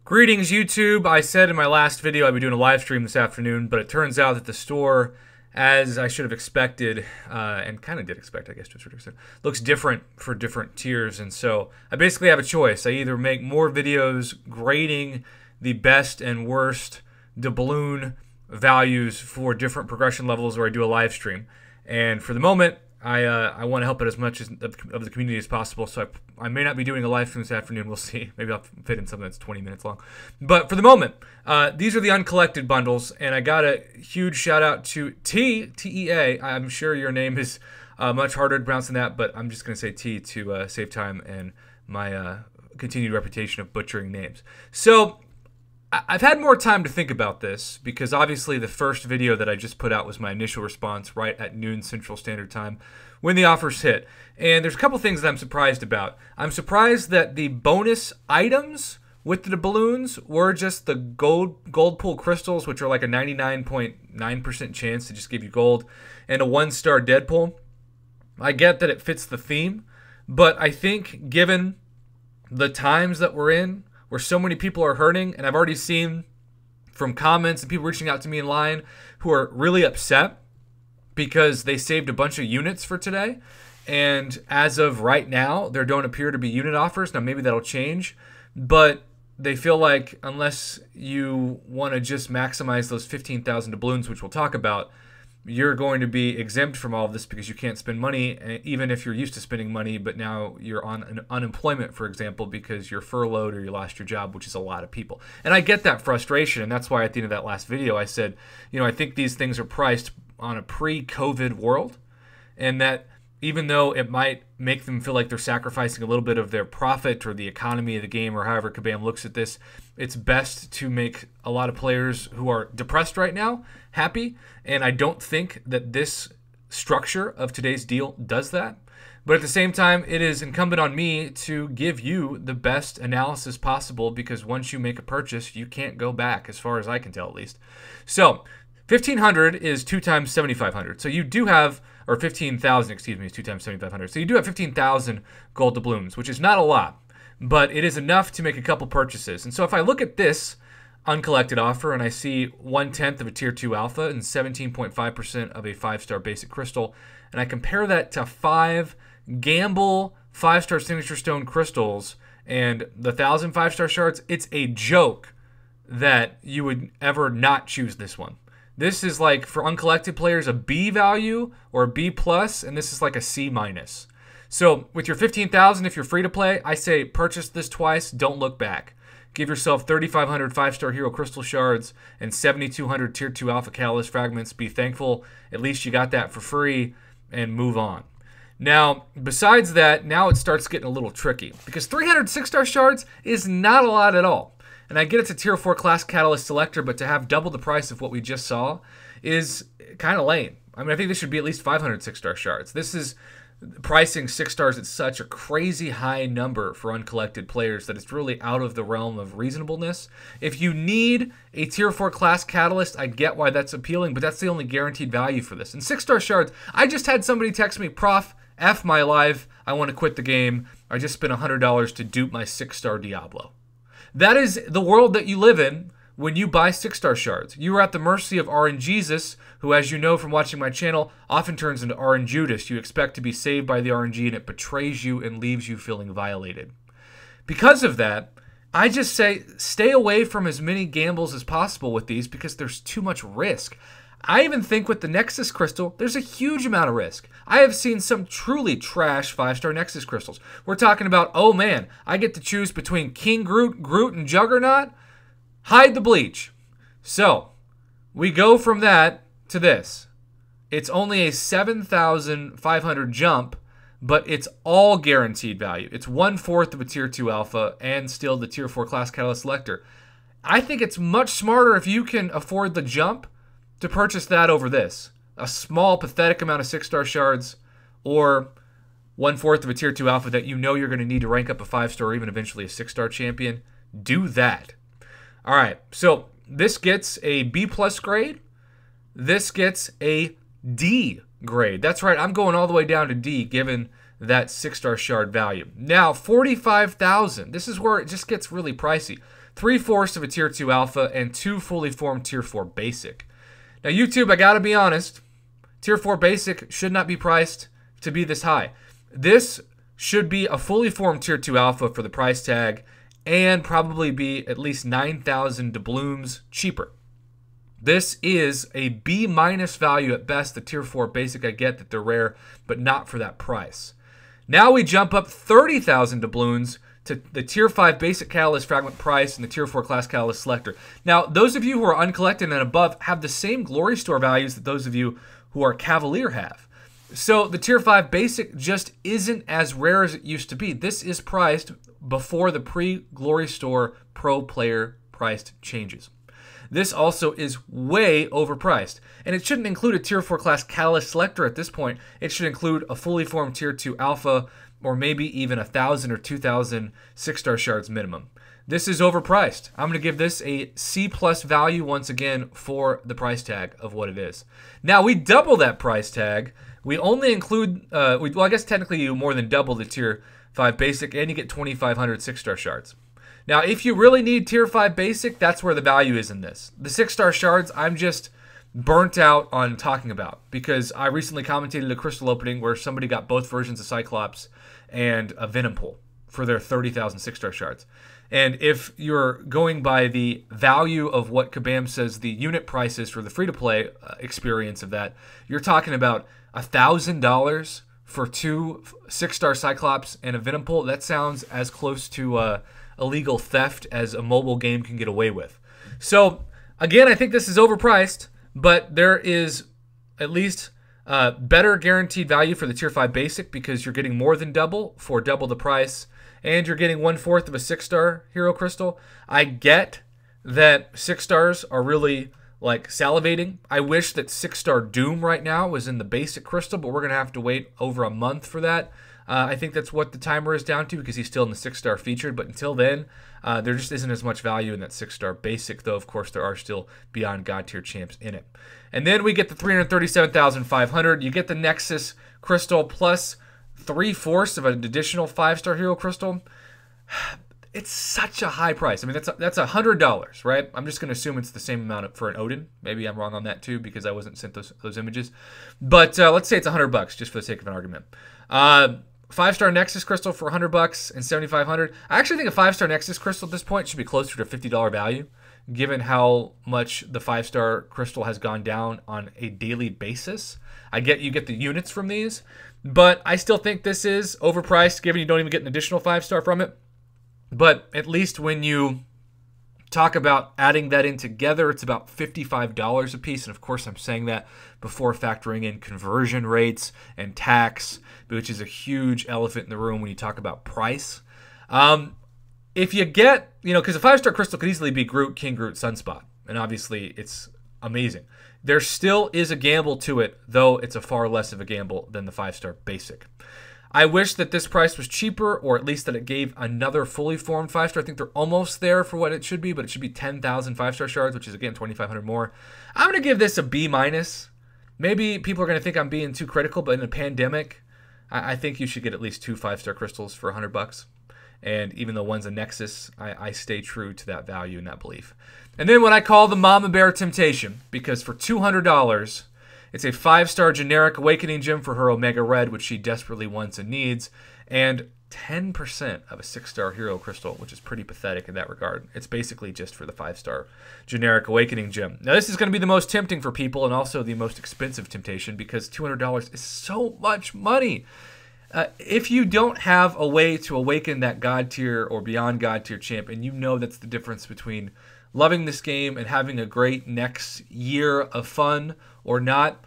Greetings, YouTube. I said in my last video I'd be doing a live stream this afternoon, but it turns out that the store, as I should have expected, and kind of did expect, I guess, to a certain extent, looks different for different tiers. And so I basically have a choice. I either make more videos grading the best and worst doubloon values for different progression levels, or I do a live stream. And for the moment, I want to help out as much of the community as possible, so I may not be doing a live stream this afternoon. We'll see. Maybe I'll fit in something that's 20 minutes long. But for the moment, these are the Uncollected bundles, and I got a huge shout out to T-E-A. I'm sure your name is much harder to pronounce than that, but I'm just going to say T to save time and my continued reputation of butchering names. So I've had more time to think about this because obviously the first video that I just put out was my initial response right at noon Central Standard Time when the offers hit. And there's a couple things that I'm surprised about. I'm surprised that the bonus items with the doubloons were just the gold pool crystals, which are like a 99.9% chance to just give you gold, and a 1-star Deadpool. I get that it fits the theme, but I think given the times that we're in, where so many people are hurting, and I've already seen from comments and people reaching out to me in line who are really upset because they saved a bunch of units for today, and as of right now, there don't appear to be unit offers. Now, maybe that'll change, but they feel like unless you want to just maximize those 15,000 doubloons, which we'll talk about, you're going to be exempt from all of this because you can't spend money, even if you're used to spending money, but now you're on unemployment, for example, because you're furloughed or you lost your job, which is a lot of people. And I get that frustration, and that's why at the end of that last video I said, you know, I think these things are priced on a pre-COVID world, and that even though it might make them feel like they're sacrificing a little bit of their profit or the economy of the game, or however Kabam looks at this, it's best to make a lot of players who are depressed right now happy. And I don't think that this structure of today's deal does that. But at the same time, it is incumbent on me to give you the best analysis possible, because once you make a purchase, you can't go back, as far as I can tell at least. So 1,500 is 2 times 7,500. So you do have, or 15,000, excuse me, is 2 times 7,500. So you do have 15,000 gold doubloons, which is not a lot, but it is enough to make a couple purchases. And so if I look at this Uncollected offer and I see 1/10 of a tier 2 alpha and 17.5% of a 5-star basic crystal, and I compare that to 5 gamble 5-star signature stone crystals and the 1,000 5-star shards, it's a joke that you would ever not choose this one. This is like, for Uncollected players, a B value or a B plus, and this is like a C minus. So with your 15,000, if you're free to play, I say purchase this twice, don't look back. Give yourself 3,500 5-star hero crystal shards and 7,200 tier 2 alpha catalyst fragments. Be thankful at least you got that for free, and move on. Now, besides that, now it starts getting a little tricky because 300 6-star shards is not a lot at all. And I get it's a tier 4 class catalyst selector, but to have double the price of what we just saw is kind of lame. I mean, I think this should be at least 500 6-star shards. This is pricing 6 stars at such a crazy high number for Uncollected players that it's really out of the realm of reasonableness. If you need a tier 4 class catalyst, I get why that's appealing, but that's the only guaranteed value for this. And 6-star shards, I just had somebody text me, Prof, F my life, I want to quit the game. I just spent $100 to dupe my 6-star Diablo. That is the world that you live in when you buy 6-star shards. You are at the mercy of RNGesus, who, as you know from watching my channel, often turns into RNJudas. You expect to be saved by the RNG, and it betrays you and leaves you feeling violated. Because of that, I just say stay away from as many gambles as possible with these because there's too much risk. I even think with the Nexus Crystal, there's a huge amount of risk. I have seen some truly trash 5-star Nexus Crystals. We're talking about, oh man, I get to choose between King Groot, and Juggernaut. Hide the bleach. So, we go from that to this. It's only a 7,500 jump, but it's all guaranteed value. It's 1/4 of a tier 2 alpha and still the tier 4 class catalyst selector. I think it's much smarter if you can afford the jump to purchase that over this. A small, pathetic amount of 6-star shards or 1/4 of a tier 2 alpha that you know you're going to need to rank up a 5-star or even eventually a 6-star champion. Do that. All right, so this gets a B plus grade. This gets a D grade. That's right, I'm going all the way down to D given that 6-star shard value. Now, 45,000. This is where it just gets really pricey. 3/4 of a tier 2 alpha and 2 fully formed tier 4 basic. Now, YouTube, I gotta be honest, tier 4 basic should not be priced to be this high. This should be a fully formed tier 2 alpha for the price tag and probably be at least 9,000 doubloons cheaper. This is a B- value at best. The tier 4 basic, I get that they're rare, but not for that price. Now we jump up 30,000 doubloons to the tier 5 basic catalyst fragment price and the tier 4 class catalyst selector. Now, those of you who are uncollected and above have the same glory store values that those of you who are cavalier have. So the tier 5 basic just isn't as rare as it used to be. This is priced before the pre-glory store pro player priced changes. This also is way overpriced. And it shouldn't include a tier 4 class catalyst selector at this point. It should include a fully formed tier 2 alpha or maybe even 1,000 or 2,000 6-star shards minimum. This is overpriced. I'm going to give this a C+ value once again for the price tag of what it is. Now, we double that price tag. We only include, well, I guess technically you more than double the tier 5 basic and you get 2,500 6-star shards. Now, if you really need tier 5 basic, that's where the value is in this. The 6-star shards, I'm just burnt out on talking about because I recently commentated a crystal opening where somebody got both versions of Cyclops and a Venom Pool for their 30,000 6-star shards. And if you're going by the value of what Kabam says the unit price is for the free-to-play experience of that, you're talking about $1,000 for 2 6-star Cyclops and a Venom Pool. That sounds as close to illegal theft as a mobile game can get away with. So, again, I think this is overpriced, but there is at least better guaranteed value for the tier 5 basic because you're getting more than double for double the price, and you're getting 1/4 of a 6-star hero crystal. I get that 6 stars are really like salivating. I wish that 6-star Doom right now was in the basic crystal, but we're going to have to wait over a month for that. I think that's what the timer is down to because he's still in the 6-star featured. But until then, there just isn't as much value in that 6-star basic, though, of course, there are still Beyond God tier champs in it. And then we get the 337,500. You get the Nexus crystal plus 3/4 of an additional 5-star hero crystal. It's such a high price. I mean, that's $100, right? I'm just going to assume it's the same amount for an Odin. Maybe I'm wrong on that too because I wasn't sent those images. But let's say it's $100 just for the sake of an argument. 5-star Nexus crystal for $100 and 7,500. I actually think a 5-star Nexus crystal at this point should be closer to $50 value, given how much the 5-star crystal has gone down on a daily basis. I get you get the units from these, but I still think this is overpriced, given you don't even get an additional 5-star from it. But at least when you talk about adding that in together, it's about $55 a piece. And of course, I'm saying that before factoring in conversion rates and tax, which is a huge elephant in the room when you talk about price. If you get, because a 5-star crystal could easily be Groot, King Groot, Sunspot. And obviously, it's amazing. There still is a gamble to it, though it's a far less of a gamble than the 5-star basic. I wish that this price was cheaper, or at least that it gave another fully formed 5-star. I think they're almost there for what it should be, but it should be 10,000 5-star shards, which is, again, 2,500 more. I'm going to give this a B-. Maybe people are going to think I'm being too critical, but in a pandemic, I think you should get at least 2 5-star crystals for $100. And even though one's a Nexus, I stay true to that value and that belief. And then what I call the Mama Bear Temptation, because for $200... it's a 5-star generic Awakening Gem for her Omega Red, which she desperately wants and needs, and 10% of a 6-star Hero Crystal, which is pretty pathetic in that regard. It's basically just for the 5-star generic Awakening Gem. Now, this is going to be the most tempting for people and also the most expensive temptation because $200 is so much money. If you don't have a way to awaken that God tier or Beyond God tier champ, and you know that's the difference between loving this game and having a great next year of fun or not,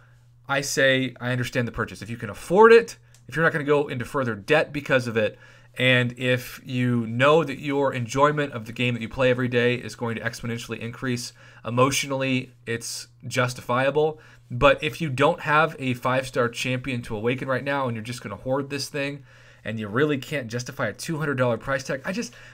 I say I understand the purchase. If you can afford it, if you're not going to go into further debt because of it, and if you know that your enjoyment of the game that you play every day is going to exponentially increase, emotionally, it's justifiable. But if you don't have a 5-star champion to awaken right now and you're just going to hoard this thing, and you really can't justify a $200 price tag.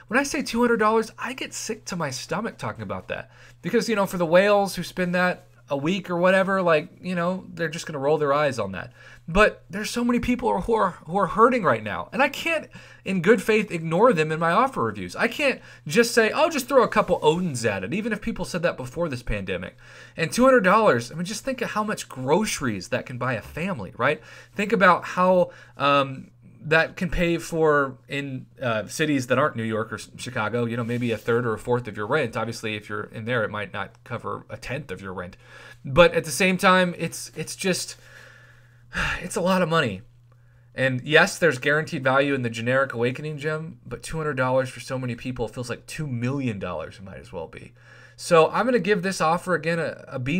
When I say $200, I get sick to my stomach talking about that. Because, for the whales who spend that, a week or whatever, like, you know, they're just going to roll their eyes on that. But there's so many people who are hurting right now, and I can't, in good faith, ignore them in my offer reviews. I can't just say, oh, just throw a couple Odins at it, even if people said that before this pandemic. And $200, I mean, just think of how much groceries that can buy a family, right? Think about how that can pay for, in cities that aren't New York or Chicago, you know, maybe a third or a fourth of your rent. Obviously, if you're in there, it might not cover a tenth of your rent. But at the same time, it's just, it's a lot of money. And yes, there's guaranteed value in the generic Awakening gem, but $200 for so many people feels like $2 million. It might as well be. So I'm going to give this offer, again, a B-,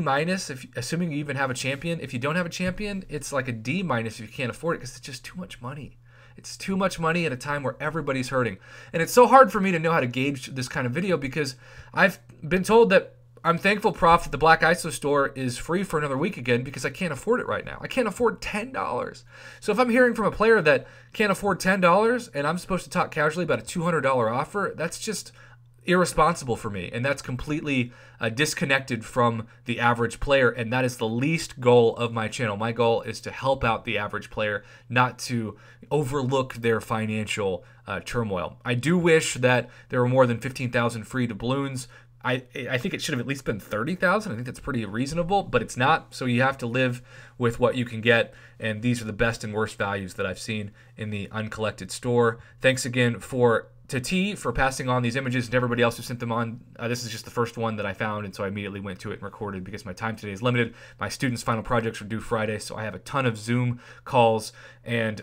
assuming you even have a champion. If you don't have a champion, it's like a D- if you can't afford it, because it's just too much money. It's too much money at a time where everybody's hurting. And it's so hard for me to know how to gauge this kind of video, because I've been told that I'm thankful, Prof, that the Black ISO store is free for another week again, because I can't afford it right now. I can't afford $10. So if I'm hearing from a player that can't afford $10 and I'm supposed to talk casually about a $200 offer, that's just irresponsible for me, and that's completely disconnected from the average player, and that is the least goal of my channel. My goal is to help out the average player, not to overlook their financial turmoil. I do wish that there were more than 15,000 free doubloons. I think it should have at least been 30,000. I think that's pretty reasonable, but it's not. So you have to live with what you can get, and these are the best and worst values that I've seen in the Uncollected store. Thanks again to T for passing on these images and everybody else who sent them on. This is just the first one that I found, and so I immediately went to it and recorded, because my time today is limited. My students' final projects are due Friday, so I have a ton of Zoom calls and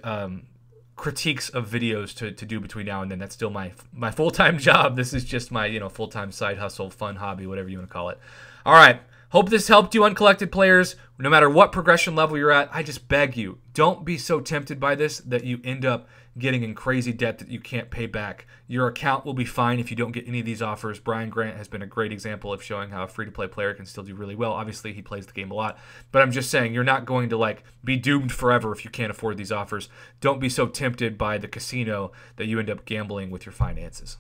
critiques of videos to do between now and then. That's still my full-time job. This is just my, you know, full-time side hustle, fun hobby, whatever you want to call it. All right. Hope this helped you, Uncollected players. No matter what progression level you're at, I just beg you, don't be so tempted by this that you end up getting in crazy debt that you can't pay back. Your account will be fine if you don't get any of these offers. Brian Grant has been a great example of showing how a free-to-play player can still do really well. Obviously, he plays the game a lot, but I'm just saying, you're not going to like be doomed forever if you can't afford these offers. Don't be so tempted by the casino that you end up gambling with your finances.